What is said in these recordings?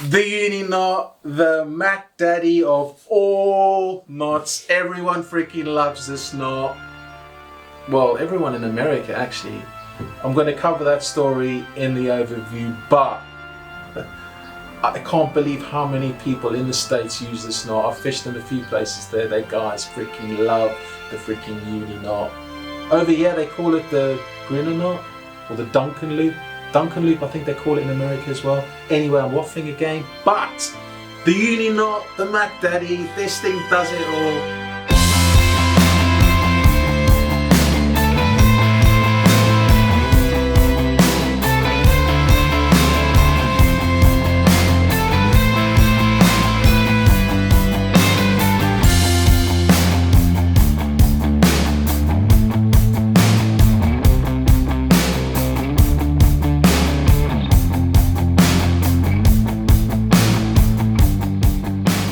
The Uni Knot, the Mac Daddy of all knots. Everyone freaking loves this knot. Well, everyone in America actually. I'm going to cover that story in the overview, but I can't believe how many people in the States use this knot. I've fished in a few places there. They guys freaking love the freaking Uni Knot. Over here they call it the Grinner Knot or the Duncan Loop. Duncan Loop, I think they call it in America as well. Anyway, I'm waffling again, but the Uni Knot, the Mac Daddy, this thing does it all.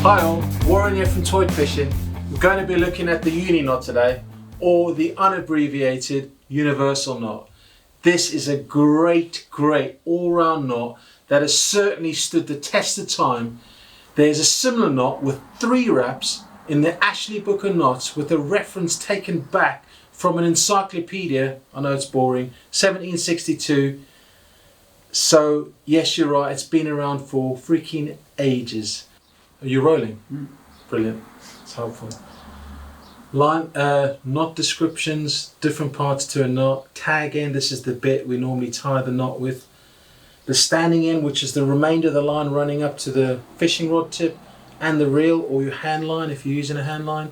Hi all, Warren here from Toit Fishing. We're going to be looking at the Uni Knot today, or the unabbreviated Universal Knot. This is a great all-round knot that has certainly stood the test of time. There's a similar knot with 3 wraps in the Ashley Book of Knots with a reference taken back from an encyclopedia, I know it's boring, 1762. So yes, you're right, it's been around for freaking ages. Are you rolling? Brilliant. It's helpful. Line, knot descriptions, different parts to a knot. Tag end, this is the bit we normally tie the knot with. The standing end, which is the remainder of the line running up to the fishing rod tip, and the reel or your hand line if you're using a hand line.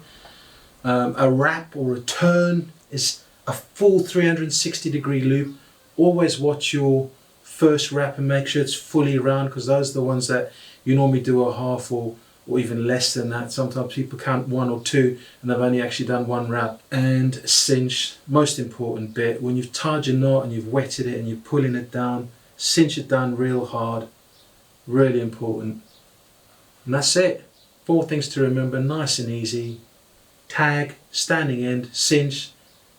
A wrap or a turn is a full 360-degree loop. Always watch your first wrap and make sure it's fully round, because those are the ones that you normally do a half or even less than that. Sometimes people count 1 or 2 and they've only actually done 1 wrap. And cinch, most important bit, when you've tied your knot and you've wetted it and you're pulling it down, cinch it down real hard, really important. And that's it. 4 things to remember, nice and easy. Tag, standing end, cinch,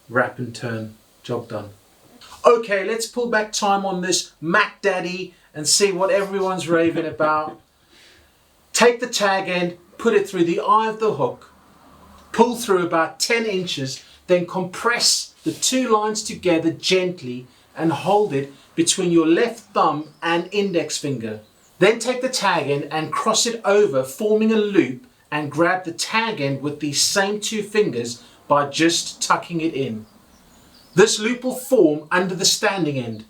wrap and turn, job done. Okay, let's pull back time on this Mac Daddy and see what everyone's raving about. Take the tag end, put it through the eye of the hook, pull through about 10 inches, then compress the 2 lines together gently and hold it between your left thumb and index finger. Then take the tag end and cross it over, forming a loop, and grab the tag end with these same 2 fingers by just tucking it in. This loop will form under the standing end.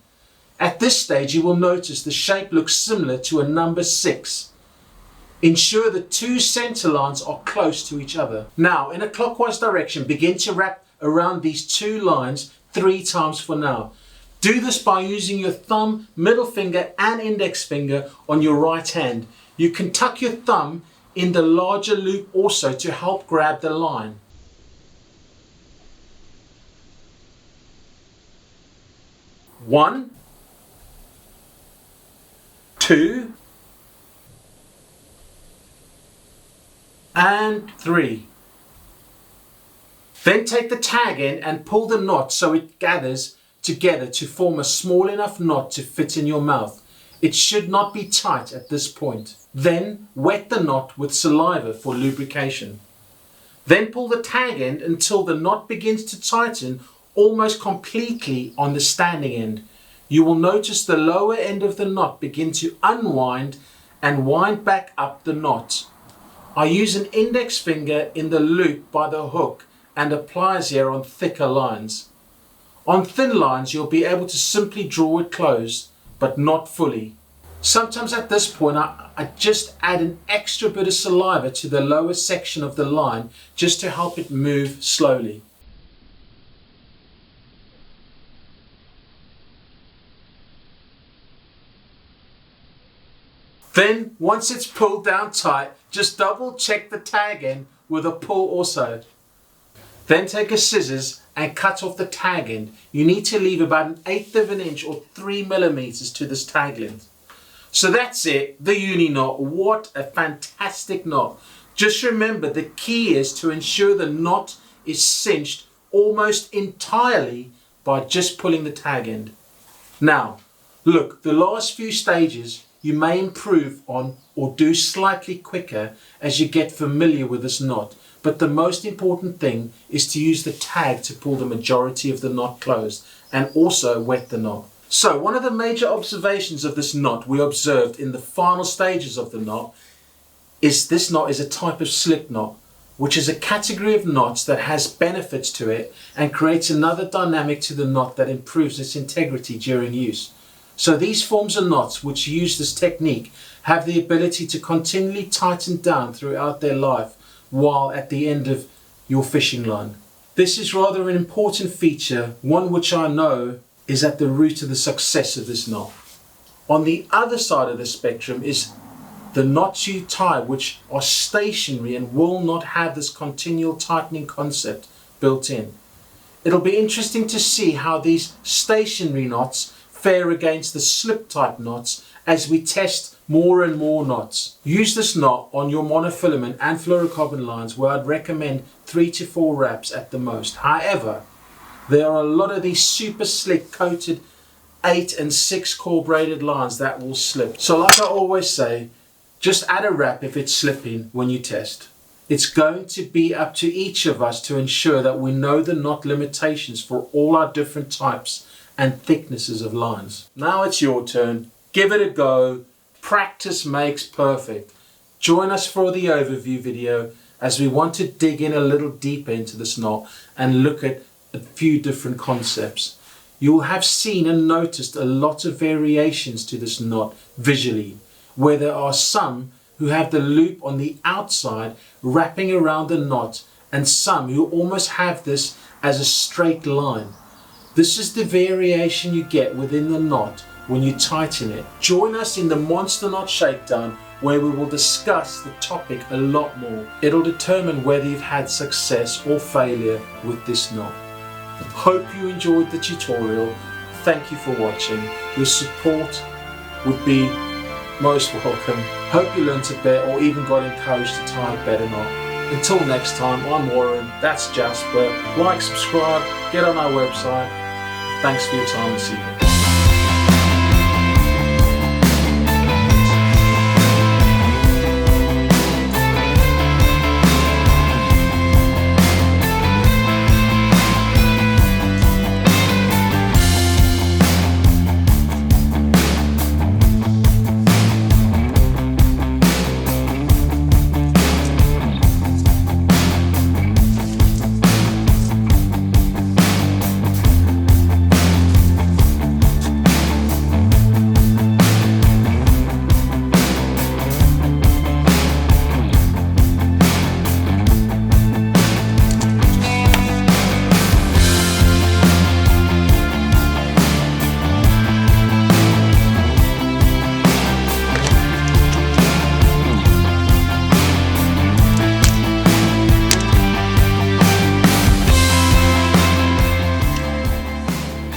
At this stage you will notice the shape looks similar to a number 6. Ensure the 2 center lines are close to each other. Now, in a clockwise direction, begin to wrap around these 2 lines 3 times for now. Do this by using your thumb, middle finger and index finger on your right hand. You can tuck your thumb in the larger loop also to help grab the line. One, 2, and 3. Then take the tag end and pull the knot so it gathers together to form a small enough knot to fit in your mouth. It should not be tight at this point. Then wet the knot with saliva for lubrication. Then pull the tag end until the knot begins to tighten almost completely on the standing end. You will notice the lower end of the knot begin to unwind and wind back up the knot. I use an index finger in the loop by the hook and a pliers here on thicker lines. On thin lines you'll be able to simply draw it closed, but not fully. Sometimes at this point I just add an extra bit of saliva to the lower section of the line just to help it move slowly. Then, once it's pulled down tight, just double check the tag end with a pull also. Then take a scissors and cut off the tag end. You need to leave about 1/8 of an inch or 3 millimeters to this tag length. So that's it, the Uni Knot. What a fantastic knot. Just remember, the key is to ensure the knot is cinched almost entirely by just pulling the tag end. Now, look, the last few stages you may improve on or do slightly quicker as you get familiar with this knot. But the most important thing is to use the tag to pull the majority of the knot closed and also wet the knot. So one of the major observations of this knot we observed in the final stages of the knot is this knot is a type of slip knot, which is a category of knots that has benefits to it and creates another dynamic to the knot that improves its integrity during use. So these forms of knots which use this technique have the ability to continually tighten down throughout their life while at the end of your fishing line. This is rather an important feature, one which I know is at the root of the success of this knot. On the other side of the spectrum is the knots you tie, which are stationary and will not have this continual tightening concept built in. It'll be interesting to see how these stationary knots fare against the slip type knots as we test more and more knots. Use this knot on your monofilament and fluorocarbon lines where I'd recommend 3 to 4 wraps at the most. However, there are a lot of these super slick coated 8 and 6 core braided lines that will slip. So like I always say, just add a wrap if it's slipping when you test. It's going to be up to each of us to ensure that we know the knot limitations for all our different types and thicknesses of lines. Now it's your turn. Give it a go. Practice makes perfect. Join us for the overview video as we want to dig in a little deeper into this knot and look at a few different concepts. You will have seen and noticed a lot of variations to this knot visually, where there are some who have the loop on the outside wrapping around the knot and some who almost have this as a straight line. This is the variation you get within the knot when you tighten it. Join us in the Monster Knot Shakedown where we will discuss the topic a lot more. It'll determine whether you've had success or failure with this knot. Hope you enjoyed the tutorial. Thank you for watching. Your support would be most welcome. Hope you learnt a bit or even got encouraged to tie a better knot. Until next time, I'm Warren, that's Jasper. Like, subscribe, get on our website. Thanks for your time this evening.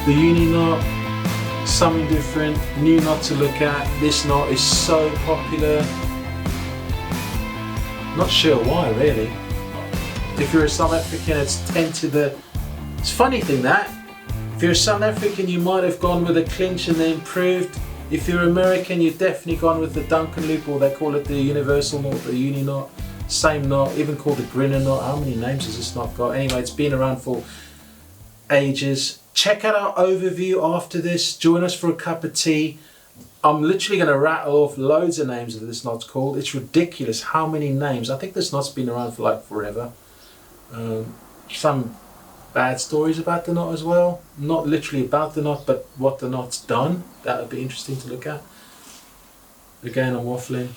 The Uni Knot, something different, new knot to look at. This knot is so popular. Not sure why really. If you're a South African, it's 10 to the... It's a funny thing that. If you're a South African, you might have gone with a clinch and they improved. If you're American, you've definitely gone with the Duncan Loop, or they call it the Universal Knot, the Uni Knot. Same knot, even called the Grinner Knot. How many names has this knot got? Anyway, it's been around for ages. Check out our overview after this. Join us for a cup of tea. I'm literally going to rattle off loads of names of this knot's called. It's ridiculous how many names. I think this knot's been around for like forever. Some bad stories about the knot as well. Not literally about the knot, but what the knot's done. That would be interesting to look at. Again, I'm waffling.